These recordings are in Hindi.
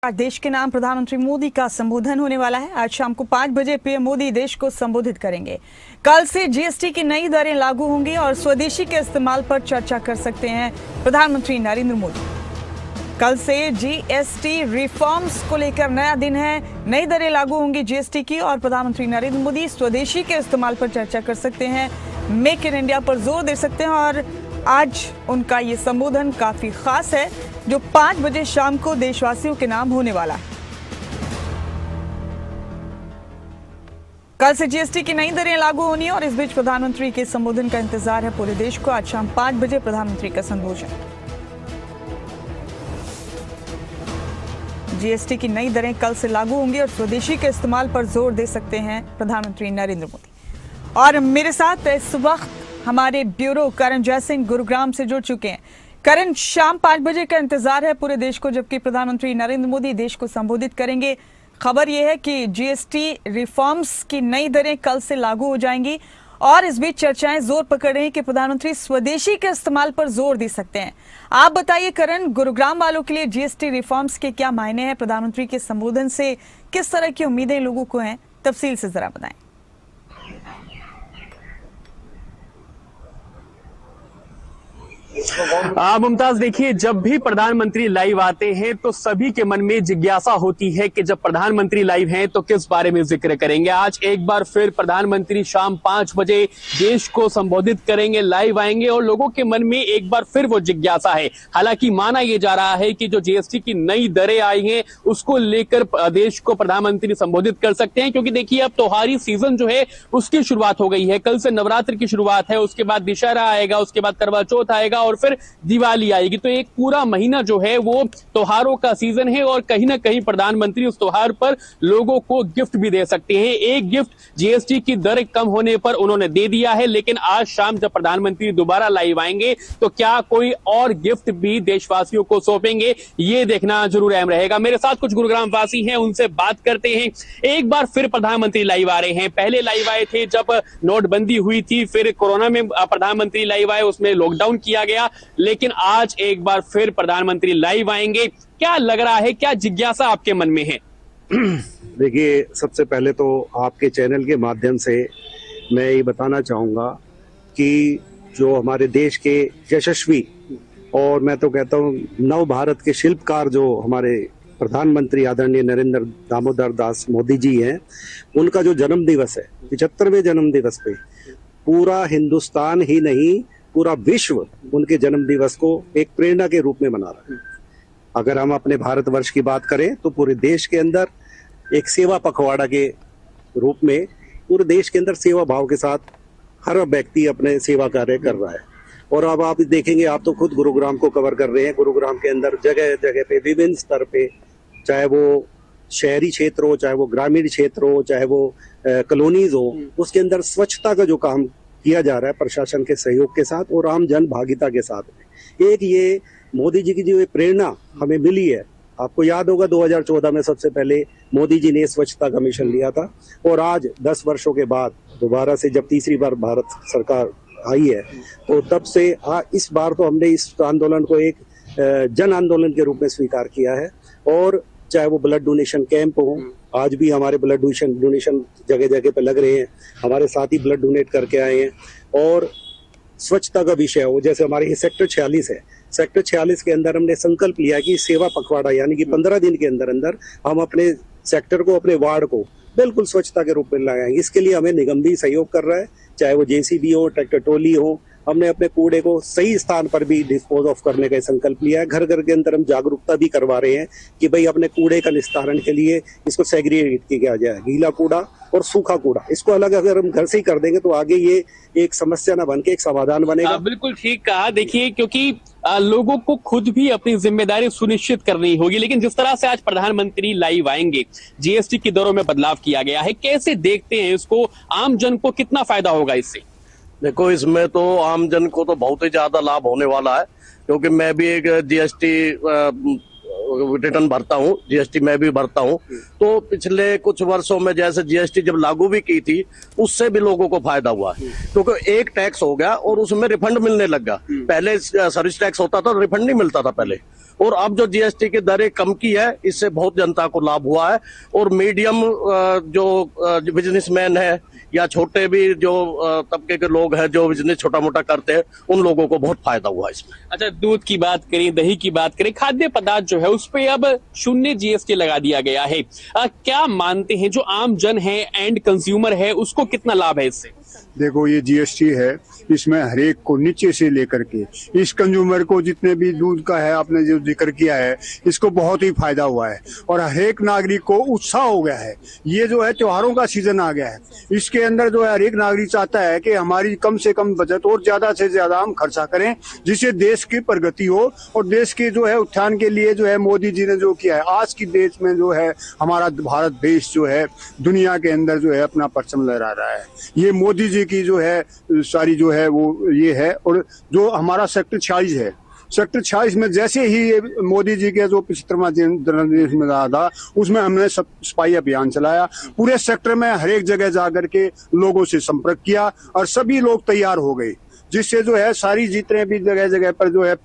आज देश के नाम प्रधानमंत्री मोदी का संबोधन होने वाला है। आज शाम को 5 बजे पीएम मोदी देश को संबोधित करेंगे। कल से जीएसटी की नई दरें लागू होंगी और स्वदेशी के इस्तेमाल पर चर्चा कर सकते हैं प्रधानमंत्री नरेंद्र मोदी। कल से जीएसटी रिफॉर्म्स को लेकर नया दिन है। नई दरें लागू होंगी जीएसटी की और प्रधानमंत्री नरेंद्र मोदी स्वदेशी के इस्तेमाल पर चर्चा कर सकते हैं, मेक इन इंडिया पर जोर दे सकते हैं। और आज उनका ये संबोधन काफी खास है जो 5 बजे शाम को देशवासियों के नाम होने वाला है। कल से जीएसटी की नई दरें लागू होनी है और इस बीच प्रधानमंत्री के संबोधन का इंतजार है पूरे देश को। आज शाम 5 बजे प्रधानमंत्री का संबोधन। जीएसटी की नई दरें कल से लागू होंगी और स्वदेशी के इस्तेमाल पर जोर दे सकते हैं प्रधानमंत्री नरेंद्र मोदी। और मेरे साथ इस वक्त हमारे ब्यूरो करण जयसिंह गुरुग्राम से जुड़ चुके हैं। करण, शाम 5 बजे का इंतजार है पूरे देश को, जबकि प्रधानमंत्री नरेंद्र मोदी देश को संबोधित करेंगे। खबर यह है कि जीएसटी रिफॉर्म्स की नई दरें कल से लागू हो जाएंगी और इस बीच चर्चाएं जोर पकड़ रही हैं कि प्रधानमंत्री स्वदेशी के इस्तेमाल पर जोर दे सकते हैं। आप बताइए करण, गुरुग्राम वालों के लिए जीएसटी रिफॉर्म्स के क्या मायने हैं? प्रधानमंत्री के संबोधन से किस तरह की उम्मीदें लोगों को हैं? तफसील से जरा बताएं। मुमताज, देखिए, जब भी प्रधानमंत्री लाइव आते हैं तो सभी के मन में जिज्ञासा होती है कि जब प्रधानमंत्री लाइव हैं तो किस बारे में जिक्र करेंगे। आज एक बार फिर प्रधानमंत्री शाम 5 बजे देश को संबोधित करेंगे, लाइव आएंगे और लोगों के मन में एक बार फिर वो जिज्ञासा है। हालांकि माना यह जा रहा है कि जो जीएसटी की नई दरें आई हैं उसको लेकर देश को प्रधानमंत्री संबोधित कर सकते हैं, क्योंकि देखिए अब त्योहारी सीजन जो है उसकी शुरुआत हो गई है। कल से नवरात्र की शुरुआत है, उसके बाद दशहरा आएगा, उसके बाद करवा चौथ आएगा और फिर दिवाली आएगी। तो एक पूरा महीना जो है वो त्योहारों का सीजन है और कहीं ना कहीं प्रधानमंत्री उस त्योहार पर लोगों को गिफ्ट भी दे सकते हैं। एक गिफ्ट जीएसटी की दर कम होने पर उन्होंने दे दिया है, लेकिन आज शाम जब प्रधानमंत्री दोबारा लाइव आएंगे तो क्या कोई और गिफ्ट भी देशवासियों को सौंपेंगे, ये देखना जरूर अहम रहेगा। मेरे साथ कुछ गुरुग्राम वासी हैं, उनसे बात करते हैं। एक बार फिर प्रधानमंत्री लाइव आ रहे हैं। पहले लाइव आए थे जब नोटबंदी हुई थी, फिर कोरोना में प्रधानमंत्री लाइव आए, उसमें लॉकडाउन किया गया, लेकिन आज एक बार फिर प्रधानमंत्री लाइव आएंगे। क्या लग रहा है, क्या जिज्ञासा आपके मन में है? देखिए, सबसे पहले तो आपके चैनल के माध्यम से मैं ये बताना चाहूँगा कि जो हमारे देश के यशस्वी और मैं तो कहता हूँ नव भारत के शिल्पकार जो हमारे प्रधानमंत्री आदरणीय नरेंद्र दामोदर दास मोदी जी हैं, उनका जो जन्म दिवस है, 75वें जन्म दिवस पे पूरा हिंदुस्तान ही नहीं पूरा विश्व उनके जन्म दिवस को एक प्रेरणा के रूप में मना रहा है। अगर हम अपने भारतवर्ष की बात करें तो पूरे देश के अंदर एक सेवा पखवाड़ा के रूप में पूरे देश के अंदर सेवा भाव के साथ हर व्यक्ति अपने सेवा कार्य कर रहा है। और अब आप देखेंगे, आप तो खुद गुरुग्राम को कवर कर रहे हैं। गुरुग्राम के अंदर जगह जगह पे विभिन्न स्तर पे, चाहे वो शहरी क्षेत्र हो, चाहे वो ग्रामीण क्षेत्र हो, चाहे वो कॉलोनीज हो, उसके अंदर स्वच्छता का जो काम किया जा रहा है प्रशासन के सहयोग के साथ और आम जन भागीदारी के साथ में। एक ये मोदी जी की जो प्रेरणा हमें मिली है, आपको याद होगा 2014 में सबसे पहले मोदी जी ने स्वच्छता का मिशन लिया था और आज 10 वर्षों के बाद दोबारा से जब तीसरी बार भारत सरकार आई है तो तब से इस बार तो हमने इस आंदोलन को एक जन आंदोलन के रूप में स्वीकार किया है। और चाहे वो ब्लड डोनेशन कैंप हो, आज भी हमारे ब्लड डोनेशन जगह जगह पे लग रहे हैं, हमारे साथी ब्लड डोनेट करके आए हैं। और स्वच्छता का विषय हो, जैसे हमारे ये सेक्टर 46 है, सेक्टर 46 के अंदर हमने संकल्प लिया कि सेवा पखवाड़ा यानी कि 15 दिन के अंदर अंदर हम अपने सेक्टर को, अपने वार्ड को बिल्कुल स्वच्छता के रूप में लगाएंगे। इसके लिए हमें निगम भी सहयोग कर रहा है, चाहे वो जेसीबी हो, ट्रैक्टर ट्रॉली हो। हमने अपने कूड़े को सही स्थान पर भी डिस्पोज ऑफ करने का संकल्प लिया है। घर घर के अंदर हम जागरूकता भी करवा रहे हैं कि भाई अपने कूड़े का निस्तारण के लिए इसको सेग्रीगेट किया जाए, गीला कूड़ा और सूखा कूड़ा, इसको अलग अगर हम घर से ही कर देंगे तो आगे ये एक समस्या ना बन के एक समाधान बनेगा। बिल्कुल ठीक कहा। देखिए, क्योंकि लोगों को खुद भी अपनी जिम्मेदारी सुनिश्चित करनी होगी, लेकिन जिस तरह से आज प्रधानमंत्री लाइव आएंगे, जीएसटी की दरों में बदलाव किया गया है, कैसे देखते हैं इसको? आम जन को कितना फायदा होगा इससे? देखो, इसमें तो आम जन को तो बहुत ही ज्यादा लाभ होने वाला है, क्योंकि मैं भी एक जीएसटी रिटर्न भरता हूँ, जीएसटी मैं भी भरता हूँ। तो पिछले कुछ वर्षों में जैसे जीएसटी जब लागू भी की थी, उससे भी लोगों को फायदा हुआ है, क्योंकि एक टैक्स हो गया और उसमें रिफंड मिलने लग गया। पहले सर्विस टैक्स होता था, रिफंड नहीं मिलता था पहले, और अब जो जीएसटी की दरें कम की है, इससे बहुत जनता को लाभ हुआ है। और मीडियम जो बिजनेसमैन है या छोटे भी जो तबके के लोग हैं जो बिजनेस छोटा मोटा करते हैं, उन लोगों को बहुत फायदा हुआ इसमें। अच्छा, दूध की बात करें, दही की बात करें, खाद्य पदार्थ जो है उस पे अब 0 जीएसटी लगा दिया गया है। क्या मानते हैं जो आम जन है, एंड कंज्यूमर है, उसको कितना लाभ है इससे? देखो, ये जीएसटी है, इसमें हरेक को नीचे से लेकर के इस कंज्यूमर को जितने भी दूध का है, आपने जो जिक्र किया है, इसको बहुत ही फायदा हुआ है और हरेक नागरिक को उत्साह हो गया है। ये जो है त्योहारों का सीजन आ गया है, इसके अंदर जो है हरेक नागरिक चाहता है कि हमारी कम से कम बचत और ज्यादा से ज्यादा हम खर्चा करें, जिससे देश की प्रगति हो और देश के जो है उत्थान के लिए जो है मोदी जी ने जो किया है, आज की देश में जो है हमारा भारत देश जो है दुनिया के अंदर जो है अपना परचम लहरा रहा है। ये मोदी जी की जो है सारी जो है वो ये है। और जो हमारा सेक्टर 46 है, सेक्टर 46 में जैसे ही ये मोदी जी के जो 75वां जन्मदिन में रहा था, उसमें हमने सफाई अभियान चलाया, पूरे सेक्टर में हर एक जगह जाकर के लोगों से संपर्क किया और सभी लोग तैयार हो गए, जिससे जो है सारी जितने भी जगह जगह पर जो है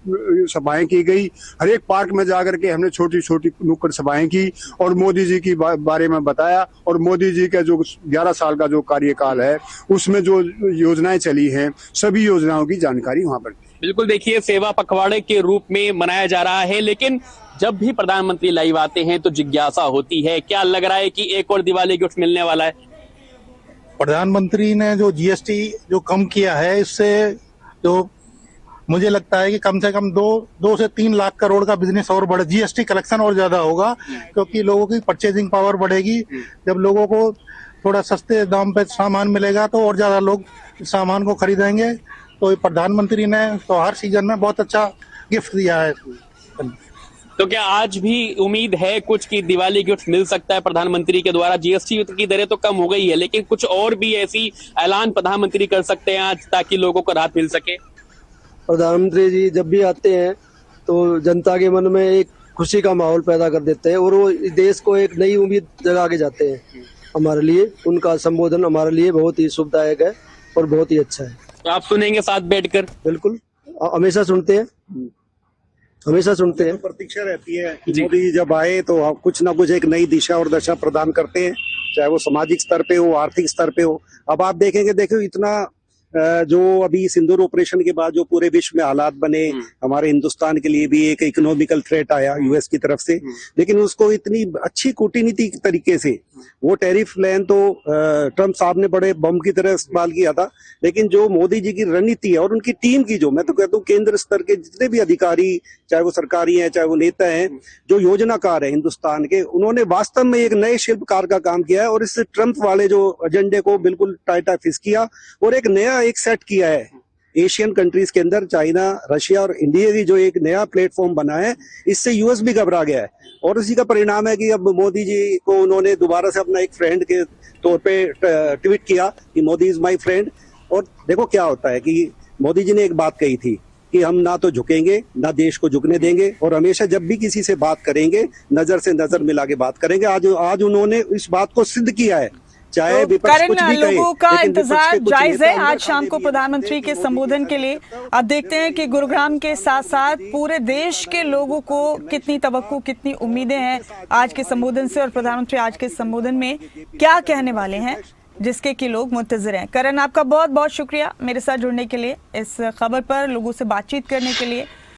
सभाएं की गई। हर एक पार्क में जाकर के हमने छोटी छोटी नुक्कड़ सभाएं की और मोदी जी की बारे में बताया। और मोदी जी का जो 11 साल का जो कार्यकाल है, उसमें जो योजनाएं चली हैं, सभी योजनाओं की जानकारी वहां पर। बिल्कुल, देखिए, सेवा पखवाड़े के रूप में मनाया जा रहा है, लेकिन जब भी प्रधानमंत्री लाइव आते हैं तो जिज्ञासा होती है। क्या लग रहा है कि एक और दिवाली गिफ्ट मिलने वाला है? प्रधानमंत्री ने जो जीएसटी जो कम किया है, इससे जो मुझे लगता है कि कम से कम 2 से 3 लाख करोड़ का बिजनेस और बढ़े, जीएसटी कलेक्शन और ज्यादा होगा, क्योंकि लोगों की परचेजिंग पावर बढ़ेगी। जब लोगों को थोड़ा सस्ते दाम पे सामान मिलेगा तो और ज्यादा लोग सामान को खरीदेंगे। तो प्रधानमंत्री ने तो हर सीजन में बहुत अच्छा गिफ्ट दिया है। तो क्या आज भी उम्मीद है कुछ की दिवाली गिफ्ट मिल सकता है प्रधानमंत्री के द्वारा? जीएसटी की दरें तो कम हो गई है, लेकिन कुछ और भी ऐसी ऐलान प्रधानमंत्री कर सकते हैं आज, ताकि लोगों को राहत मिल सके? प्रधानमंत्री जी जब भी आते हैं तो जनता के मन में एक खुशी का माहौल पैदा कर देते हैं और वो देश को एक नई उम्मीद जगा के जाते हैं। हमारे लिए उनका संबोधन हमारे लिए बहुत ही शुभदायक है और बहुत ही अच्छा है। तो आप सुनेंगे साथ बैठकर? बिल्कुल, हमेशा सुनते हैं, हमेशा सुनते हैं। प्रतीक्षा रहती है कि मोदी जी जब आए तो कुछ ना कुछ एक नई दिशा और दशा प्रदान करते हैं, चाहे वो सामाजिक स्तर पे हो, आर्थिक स्तर पे हो। अब आप देखेंगे, देखो इतना जो अभी सिंदूर ऑपरेशन के बाद जो पूरे विश्व में हालात बने, हमारे हिंदुस्तान के लिए भी एक इकोनॉमिकल थ्रेट आया यूएस की तरफ से, लेकिन उसको इतनी अच्छी कूटनीति तरीके से वो टैरिफ प्लान तो ट्रम्प साहब ने बड़े बम की तरह इस्तेमाल किया था, लेकिन जो मोदी जी की रणनीति है और उनकी टीम की, जो मैं तो कहता हूँ केंद्र स्तर के जितने भी अधिकारी, चाहे वो सरकारी हैं चाहे वो नेता हैं, जो योजनाकार है हिंदुस्तान के, उन्होंने वास्तव में एक नए शिल्पकार का काम किया है और इससे ट्रम्प वाले जो एजेंडे को बिल्कुल टाइटा फिस किया और एक नया एक सेट किया है एशियन कंट्रीज के अंदर। चाइना, रशिया और इंडिया की जो एक नया प्लेटफॉर्म बना है, इससे यूएस भी घबरा गया है और इसी का परिणाम है कि अब मोदी जी को उन्होंने दोबारा से अपना एक फ्रेंड के तौर पे ट्वीट किया कि मोदी इज माय फ्रेंड। और देखो क्या होता है कि मोदी जी ने एक बात कही थी कि हम ना तो झुकेंगे ना देश को झुकने देंगे और हमेशा जब भी किसी से बात करेंगे नजर से नजर मिला के बात करेंगे। आज उन्होंने इस बात को सिद्ध किया है, चाहे विपक्ष कुछ भी कहे, लोगों का लेकिन इंतजार विपक्ष के कुछ जायज है नेता आज शाम को प्रधानमंत्री के संबोधन के लिए। अब देखते हैं कि गुरुग्राम के साथ साथ पूरे देश के लोगों को कितनी तवक्को, कितनी उम्मीदें हैं आज के संबोधन से, और प्रधानमंत्री आज के संबोधन में क्या कहने वाले हैं, जिसके कि लोग मुंतजिर हैं। करण, आपका बहुत बहुत शुक्रिया मेरे साथ जुड़ने के लिए, इस खबर पर लोगों से बातचीत करने के लिए।